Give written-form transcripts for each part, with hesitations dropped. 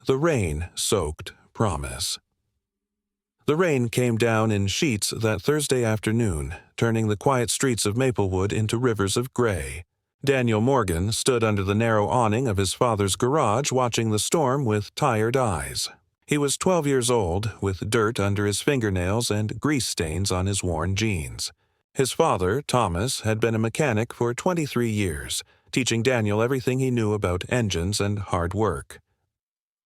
The rain-soaked promise. The rain came down in sheets that Thursday afternoon, turning the quiet streets of Maplewood into rivers of gray. Daniel Morgan stood under the narrow awning of his father's garage watching the storm with tired eyes. He was 12 years old, with dirt under his fingernails and grease stains on his worn jeans. His father, Thomas, had been a mechanic for 23 years, teaching Daniel everything he knew about engines and hard work.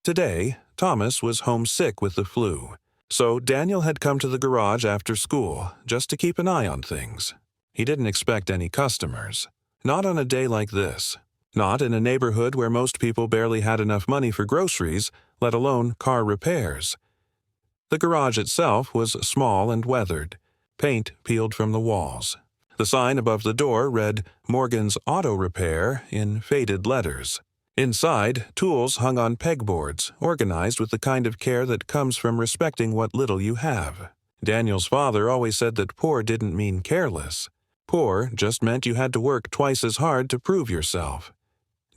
Today, Thomas was homesick with the flu, so Daniel had come to the garage after school just to keep an eye on things. He didn't expect any customers. Not on a day like this. Not in a neighborhood where most people barely had enough money for groceries, let alone car repairs. The garage itself was small and weathered, paint peeled from the walls. The sign above the door read Morgan's Auto Repair in faded letters. Inside, tools hung on pegboards, organized with the kind of care that comes from respecting what little you have. Daniel's father always said that poor didn't mean careless. Poor just meant you had to work twice as hard to prove yourself.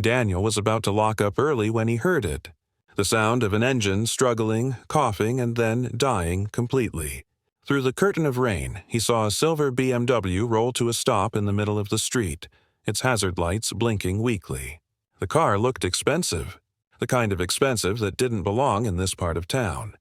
Daniel was about to lock up early when he heard it. The sound of an engine struggling, coughing, and then dying completely. Through the curtain of rain, he saw a silver BMW roll to a stop in the middle of the street, its hazard lights blinking weakly. The car looked expensive, the kind of expensive that didn't belong in this part of town.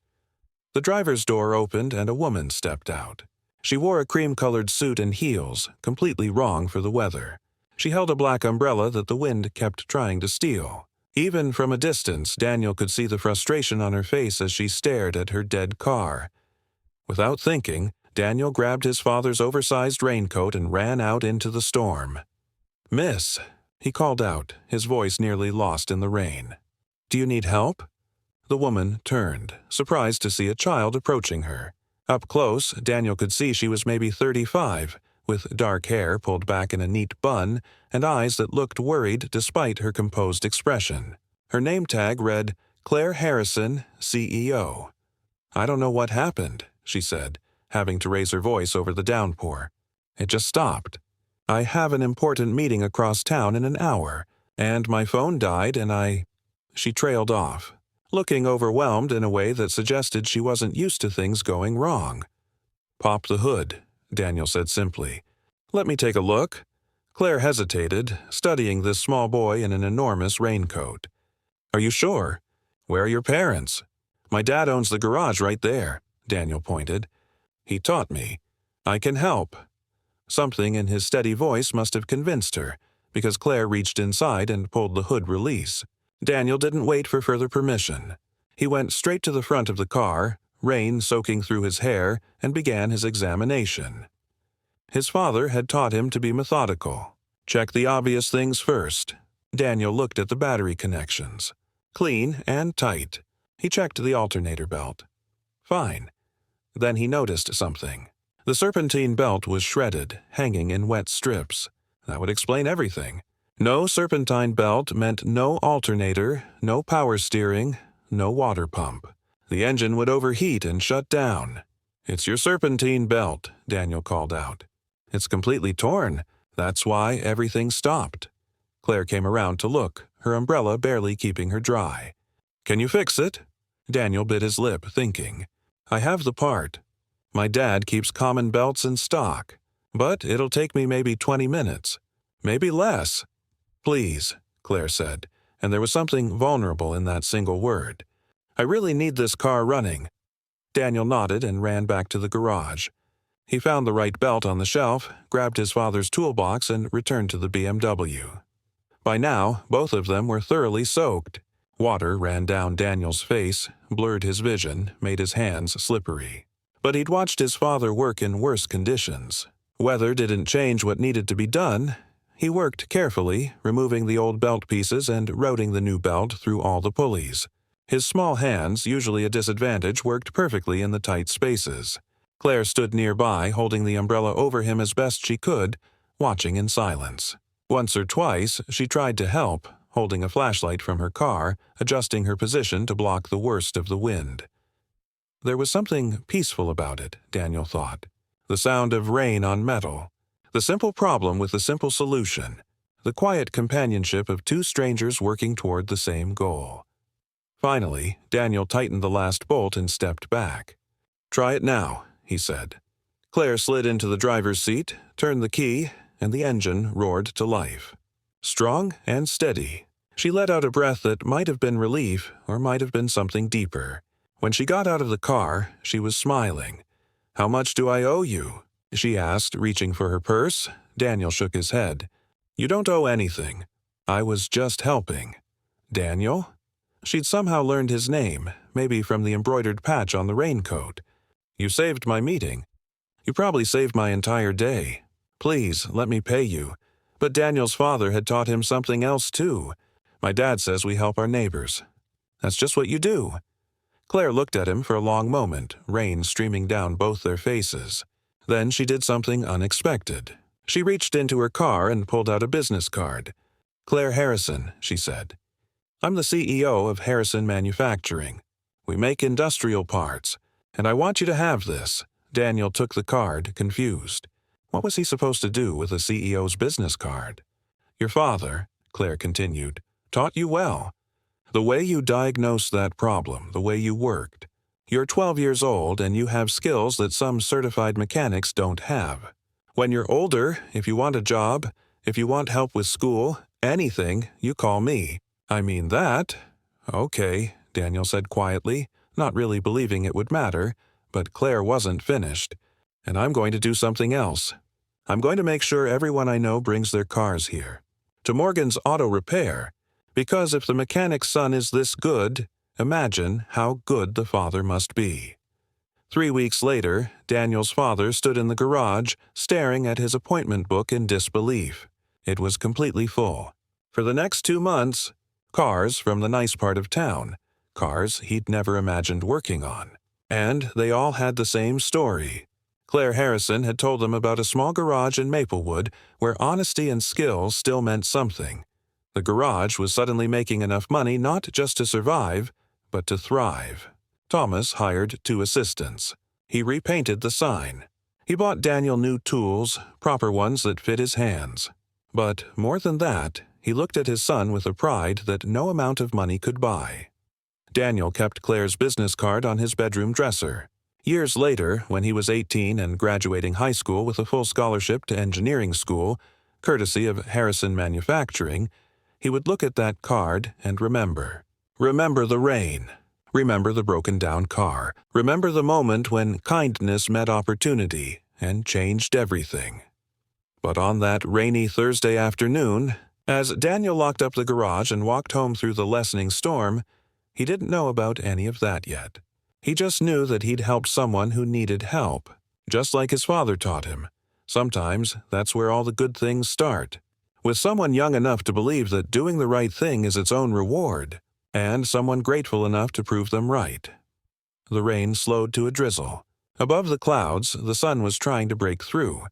The driver's door opened and a woman stepped out. She wore a cream-colored suit and heels, completely wrong for the weather. She held a black umbrella that the wind kept trying to steal. Even from a distance, Daniel could see the frustration on her face as she stared at her dead car. Without thinking, Daniel grabbed his father's oversized raincoat and ran out into the storm. "Miss," he called out, his voice nearly lost in the rain. "Do you need help?" The woman turned, surprised to see a child approaching her. Up close, Daniel could see she was maybe 35, with dark hair pulled back in a neat bun and eyes that looked worried despite her composed expression. Her name tag read, Claire Harrison, CEO. "I don't know what happened," she said, having to raise her voice over the downpour. "It just stopped. I have an important meeting across town in an hour, and my phone died and She trailed off, looking overwhelmed in a way that suggested she wasn't used to things going wrong. "Pop the hood," Daniel said simply. "Let me take a look." Claire hesitated, studying this small boy in an enormous raincoat. "Are you sure? Where are your parents?" "My dad owns the garage right there," Daniel pointed. "He taught me. I can help." Something in his steady voice must have convinced her, because Claire reached inside and pulled the hood release. Daniel didn't wait for further permission. He went straight to the front of the car, rain soaking through his hair, and began his examination. His father had taught him to be methodical. Check the obvious things first. Daniel looked at the battery connections. Clean and tight. He checked the alternator belt. Fine. Then he noticed something. The serpentine belt was shredded, hanging in wet strips. That would explain everything. No serpentine belt meant no alternator, no power steering, no water pump. The engine would overheat and shut down. "It's your serpentine belt," Daniel called out. "It's completely torn. That's why everything stopped." Claire came around to look, her umbrella barely keeping her dry. "Can you fix it?" Daniel bit his lip, thinking. "I have the part. My dad keeps common belts in stock. But it'll take me maybe 20 minutes. Maybe less." "Please," Claire said, and there was something vulnerable in that single word. "I really need this car running." Daniel nodded and ran back to the garage. He found the right belt on the shelf, grabbed his father's toolbox, and returned to the BMW. By now, both of them were thoroughly soaked. Water ran down Daniel's face, blurred his vision, made his hands slippery. But he'd watched his father work in worse conditions. Weather didn't change what needed to be done. He worked carefully, removing the old belt pieces and routing the new belt through all the pulleys. His small hands, usually a disadvantage, worked perfectly in the tight spaces. Claire stood nearby, holding the umbrella over him as best she could, watching in silence. Once or twice, she tried to help, holding a flashlight from her car, adjusting her position to block the worst of the wind. There was something peaceful about it, Daniel thought. The sound of rain on metal. The simple problem with the simple solution. The quiet companionship of two strangers working toward the same goal. Finally, Daniel tightened the last bolt and stepped back. "Try it now," he said. Claire slid into the driver's seat, turned the key, and the engine roared to life. Strong and steady, she let out a breath that might have been relief or might have been something deeper. When she got out of the car, she was smiling. "How much do I owe you?" she asked, reaching for her purse. Daniel shook his head. "You don't owe anything. I was just helping." "Daniel?" She'd somehow learned his name, maybe from the embroidered patch on the raincoat. "You saved my meeting. You probably saved my entire day. Please, let me pay you." But Daniel's father had taught him something else, too. "My dad says we help our neighbors. That's just what you do." Claire looked at him for a long moment, rain streaming down both their faces. Then she did something unexpected. She reached into her car and pulled out a business card. "Claire Harrison," she said. "I'm the CEO of Harrison Manufacturing. We make industrial parts, and I want you to have this." Daniel took the card, confused. What was he supposed to do with a CEO's business card? "Your father," Claire continued, "taught you well. The way you diagnosed that problem, the way you worked. You're 12 years old and you have skills that some certified mechanics don't have. When you're older, if you want a job, if you want help with school, anything, you call me." "I mean that." "Okay," Daniel said quietly, not really believing it would matter, but Claire wasn't finished. "And I'm going to do something else. I'm going to make sure everyone I know brings their cars here. To Morgan's Auto Repair. Because if the mechanic's son is this good, imagine how good the father must be." 3 weeks later, Daniel's father stood in the garage, staring at his appointment book in disbelief. It was completely full. For the next 2 months, cars from the nice part of town, cars he'd never imagined working on. And they all had the same story. Claire Harrison had told them about a small garage in Maplewood where honesty and skill still meant something. The garage was suddenly making enough money not just to survive, but to thrive. Thomas hired 2 assistants. He repainted the sign. He bought Daniel new tools, proper ones that fit his hands. But more than that, he looked at his son with a pride that no amount of money could buy. Daniel kept Claire's business card on his bedroom dresser. Years later, when he was 18 and graduating high school with a full scholarship to engineering school, courtesy of Harrison Manufacturing, he would look at that card and remember. Remember the rain. Remember the broken-down car. Remember the moment when kindness met opportunity and changed everything. But on that rainy Thursday afternoon, as Daniel locked up the garage and walked home through the lessening storm, he didn't know about any of that yet. He just knew that he'd helped someone who needed help, just like his father taught him. Sometimes that's where all the good things start, with someone young enough to believe that doing the right thing is its own reward, and someone grateful enough to prove them right. The rain slowed to a drizzle. Above the clouds, the sun was trying to break through.